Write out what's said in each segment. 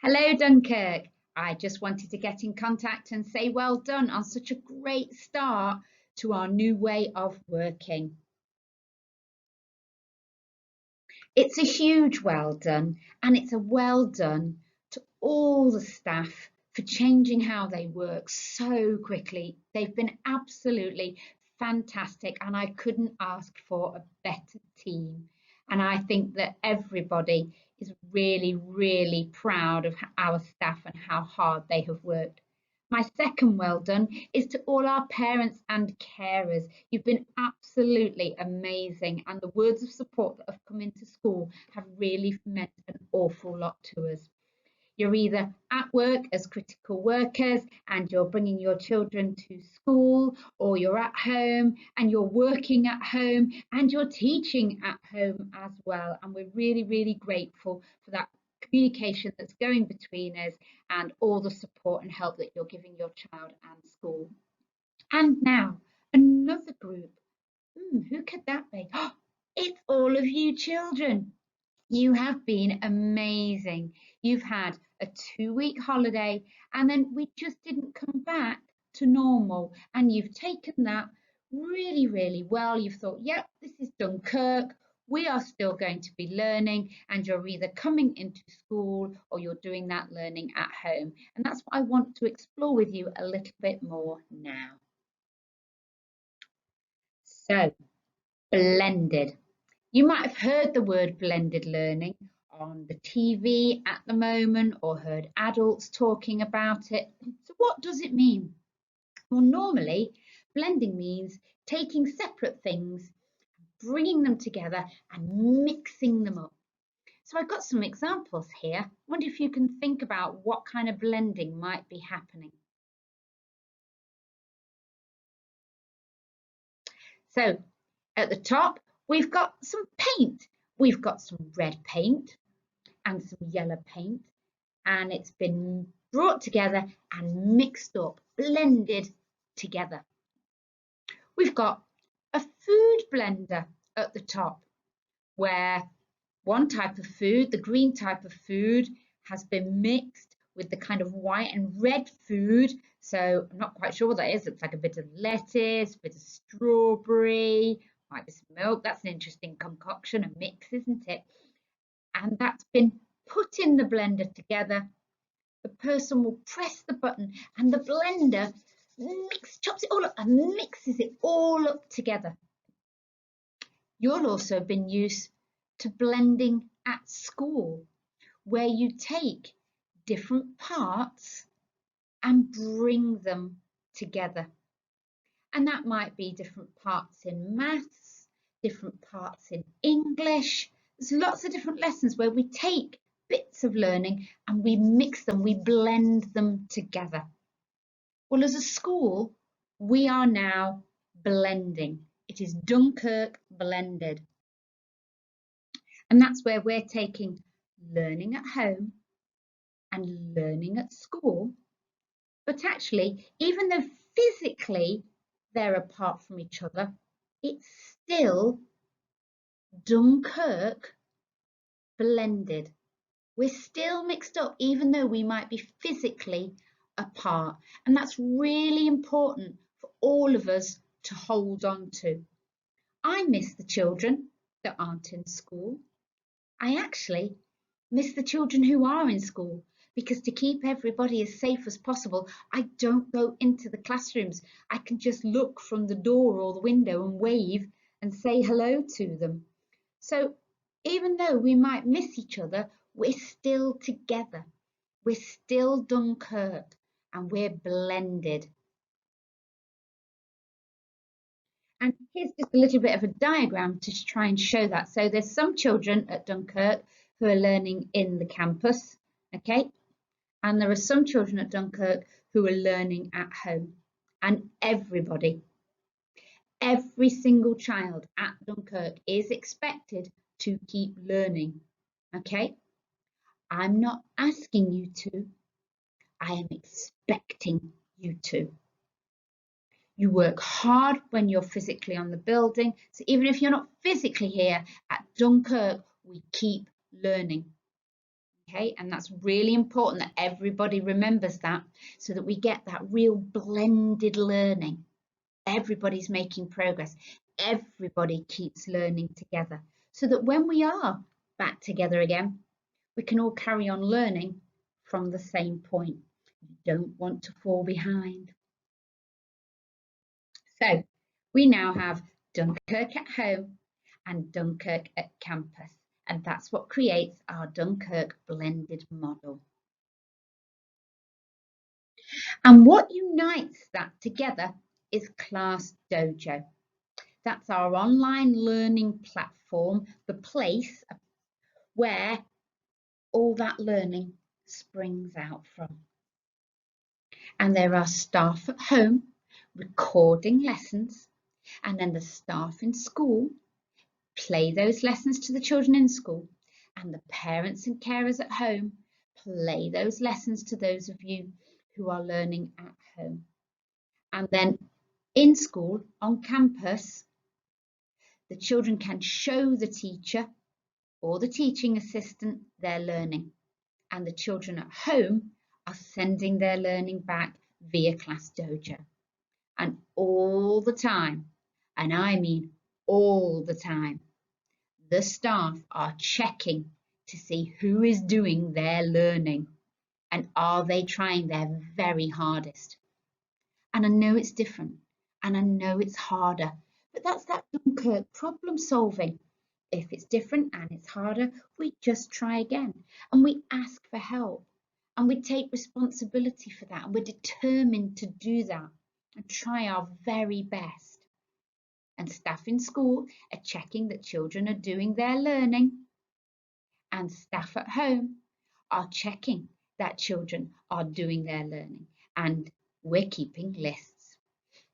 Hello, Dunkirk. I just wanted to get in contact and say well done on such a great start to our new way of working. It's a huge well done, and it's a well done to all the staff for changing how they work so quickly. They've been absolutely fantastic, and I couldn't ask for a better team. And I think that everybody is really, really proud of our staff and how hard they have worked. My second well done is to all our parents and carers. You've been absolutely amazing, and the words of support that have come into school have really meant an awful lot to us. You're either at work as critical workers and you're bringing your children to school, or you're at home and you're working at home and you're teaching at home as well. And we're really, really grateful for that communication that's going between us and all the support and help that you're giving your child and school. And now another group. Who could that be? Oh, it's all of you children. You have been amazing. You've had a 2-week holiday and then we just didn't come back to normal. And you've taken that really, really well. You've thought, yep, this is Dunkirk. We are still going to be learning, and you're either coming into school or you're doing that learning at home. And that's what I want to explore with you a little bit more now. So, blended. You might have heard the word blended learning on the TV at the moment or heard adults talking about it. So what does it mean? Well, normally blending means taking separate things, bringing them together and mixing them up. So I've got some examples here. I wonder if you can think about what kind of blending might be happening. So at the top, we've got some paint. We've got some red paint and some yellow paint, and it's been brought together and mixed up, blended together. We've got a food blender at the top, where one type of food, the green type of food, has been mixed with the kind of white and red food. So I'm not quite sure what that is. It's like a bit of lettuce, a bit of strawberry, might be some milk. That's an interesting concoction, a mix, isn't it? And that's been put in the blender together. The person will press the button and the blender chops it all up and mixes it all up together. You'll also have been used to blending at school, where you take different parts and bring them together. And that might be different parts in maths, different parts in English. There's lots of different lessons where we take bits of learning and we mix them, we blend them together. Well, as a school, we are now blending. It is Dunkirk blended. And that's where we're taking learning at home and learning at school. But actually, even though physically they're apart from each other, it's still Dunkirk blended. We're still mixed up, even though we might be physically apart. And that's really important for all of us to hold on to. I miss the children that aren't in school. I actually miss the children who are in school, because to keep everybody as safe as possible, I don't go into the classrooms. I can just look from the door or the window and wave and say hello to them. So even though we might miss each other, we're still together. We're still Dunkirk and we're blended. And here's just a little bit of a diagram to try and show that. So there's some children at Dunkirk who are learning in the campus, okay? And there are some children at Dunkirk who are learning at home. And everybody, every single child at Dunkirk is expected to keep learning, okay? I'm not asking you to, I am expecting you to. You work hard when you're physically on the building. So even if you're not physically here at Dunkirk, we keep learning. Okay, and that's really important that everybody remembers that, so that we get that real blended learning. Everybody's making progress. Everybody keeps learning together, so that when we are back together again, we can all carry on learning from the same point. You don't want to fall behind. So we now have Dunkirk at home and Dunkirk at campus, and that's what creates our Dunkirk blended model. And what unites that together is Class Dojo. That's our online learning platform, the place where all that learning springs out from. And there are staff at home recording lessons, and then the staff in school play those lessons to the children in school, and the parents and carers at home play those lessons to those of you who are learning at home. And then in school, on campus, the children can show the teacher or the teaching assistant their learning, and the children at home are sending their learning back via Class Dojo. And all the time, and I mean all the time, the staff are checking to see who is doing their learning and are they trying their very hardest. And I know it's different and I know it's harder, but that's that Dunkirk problem solving. If it's different and it's harder, we just try again and we ask for help and we take responsibility for that, and we're determined to do that and try our very best. And staff in school are checking that children are doing their learning, and staff at home are checking that children are doing their learning, and we're keeping lists.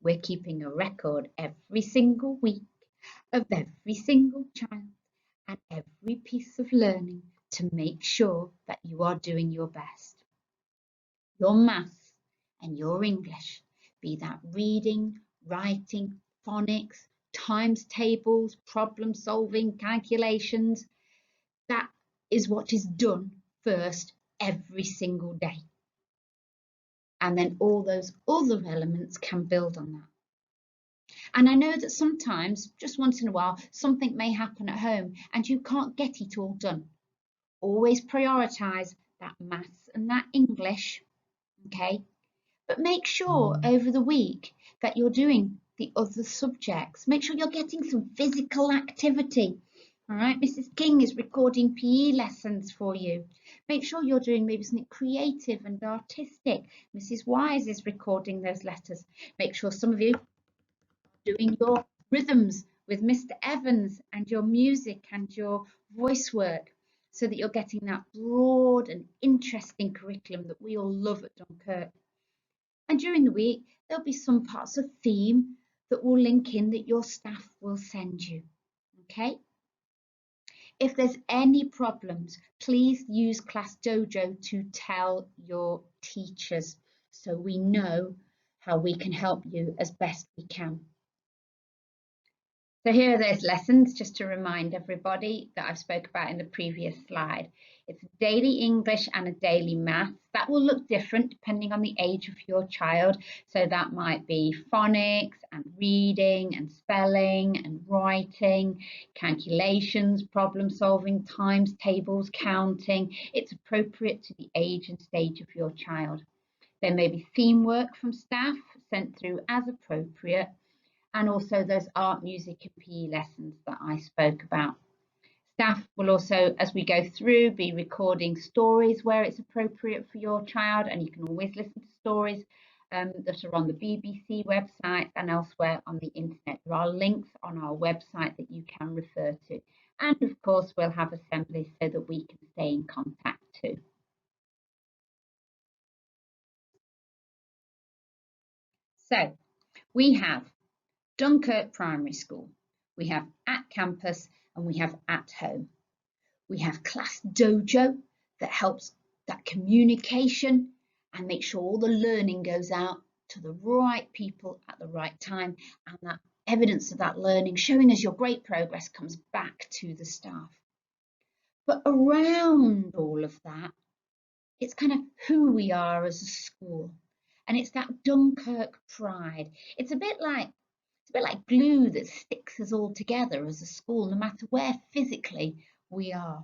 We're keeping a record every single week of every single child and every piece of learning to make sure that you are doing your best. Your maths and your English, be that reading, writing, phonics, times tables, problem solving, calculations, that is what is done first every single day. And then all those other elements can build on that. And I know that sometimes, just once in a while, something may happen at home and you can't get it all done. Always prioritise that maths and that English, okay? But make sure over the week that you're doing the other subjects. Make sure you're getting some physical activity. All right, Mrs. King is recording PE lessons for you. Make sure you're doing maybe something creative and artistic. Mrs. Wise is recording those letters. Make sure some of you are doing your rhythms with Mr. Evans and your music and your voice work, so that you're getting that broad and interesting curriculum that we all love at Dunkirk. And during the week, there'll be some parts of theme that will link in that your staff will send you, okay? If there's any problems, please use Class Dojo to tell your teachers so we know how we can help you as best we can. So here are those lessons, just to remind everybody, that I've spoke about in the previous slide. It's a daily English and a daily maths. That will look different depending on the age of your child. So that might be phonics and reading and spelling and writing, calculations, problem solving, times tables, counting. It's appropriate to the age and stage of your child. There may be theme work from staff sent through as appropriate, and also those art, music and PE lessons that I spoke about. Staff will also, as we go through, be recording stories where it's appropriate for your child, and you can always listen to stories that are on the BBC website and elsewhere on the internet. There are links on our website that you can refer to. And of course, we'll have assemblies so that we can stay in contact too. So we have Dunkirk Primary School, we have at campus, and we have at home. We have Class Dojo that helps that communication and make sure all the learning goes out to the right people at the right time, and that evidence of that learning, showing us your great progress, comes back to the staff. But around all of that, it's kind of who we are as a school. And it's that Dunkirk pride. It's a bit like glue that sticks us all together as a school, no matter where physically we are.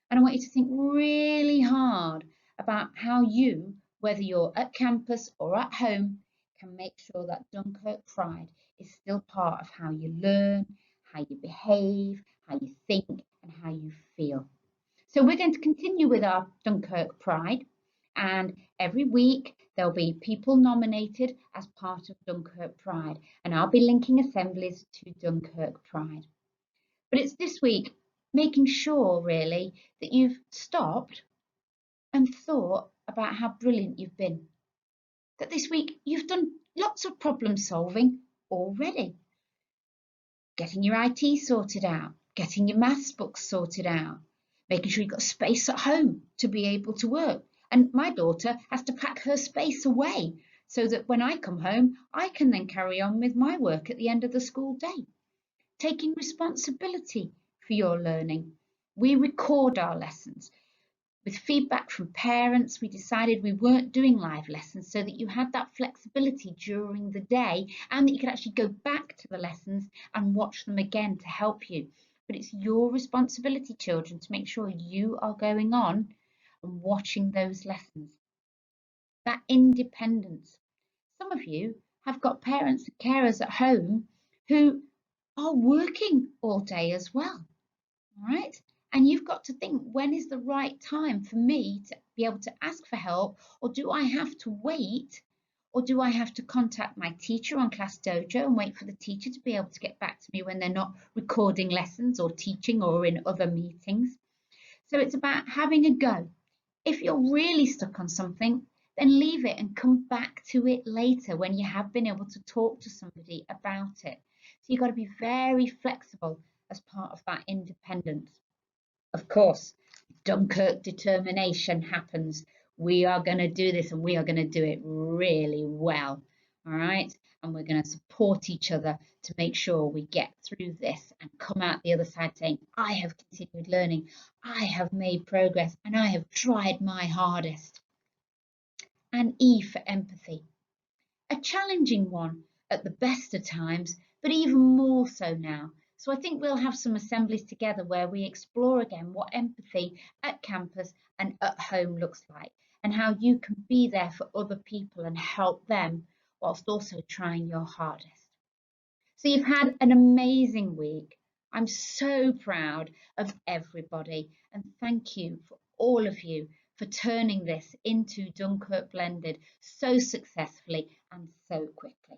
And I want you to think really hard about how you, whether you're at campus or at home, can make sure that Dunkirk pride is still part of how you learn, how you behave, how you think, and how you feel. So we're going to continue with our Dunkirk Pride, and every week there'll be people nominated as part of Dunkirk Pride, and I'll be linking assemblies to Dunkirk Pride. But it's this week making sure really that you've stopped and thought about how brilliant you've been. That this week you've done lots of problem solving already. Getting your IT sorted out, getting your maths books sorted out, making sure you've got space at home to be able to work. And my daughter has to pack her space away so that when I come home, I can then carry on with my work at the end of the school day. Taking responsibility for your learning. We record our lessons. With feedback from parents, we decided we weren't doing live lessons so that you had that flexibility during the day and that you could actually go back to the lessons and watch them again to help you. But it's your responsibility, children, to make sure you are going on and watching those lessons. That independence. Some of you have got parents and carers at home who are working all day as well. All right. And you've got to think, when is the right time for me to be able to ask for help? Or do I have to wait? Or do I have to contact my teacher on Class Dojo and wait for the teacher to be able to get back to me when they're not recording lessons or teaching or in other meetings? So it's about having a go. If you're really stuck on something, then leave it and come back to it later when you have been able to talk to somebody about it. So you've got to be very flexible as part of that independence. Of course, Dunkirk determination happens. We are going to do this and we are going to do it really well. All right. And we're going to support each other to make sure we get through this and come out the other side saying, I have continued learning, I have made progress, and I have tried my hardest. And E for empathy. A challenging one at the best of times, but even more so now. So I think we'll have some assemblies together where we explore again what empathy at campus and at home looks like, and how you can be there for other people and help them whilst also trying your hardest. So you've had an amazing week. I'm so proud of everybody, and thank you for all of you for turning this into Dunkirk Blended so successfully and so quickly.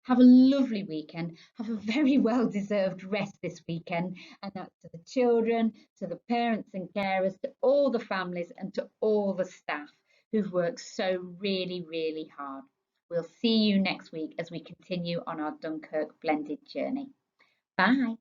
Have a lovely weekend. Have a very well-deserved rest this weekend, and that's to the children, to the parents and carers, to all the families and to all the staff who've worked so really, really hard. We'll see you next week as we continue on our Dunkirk Blended journey. Bye.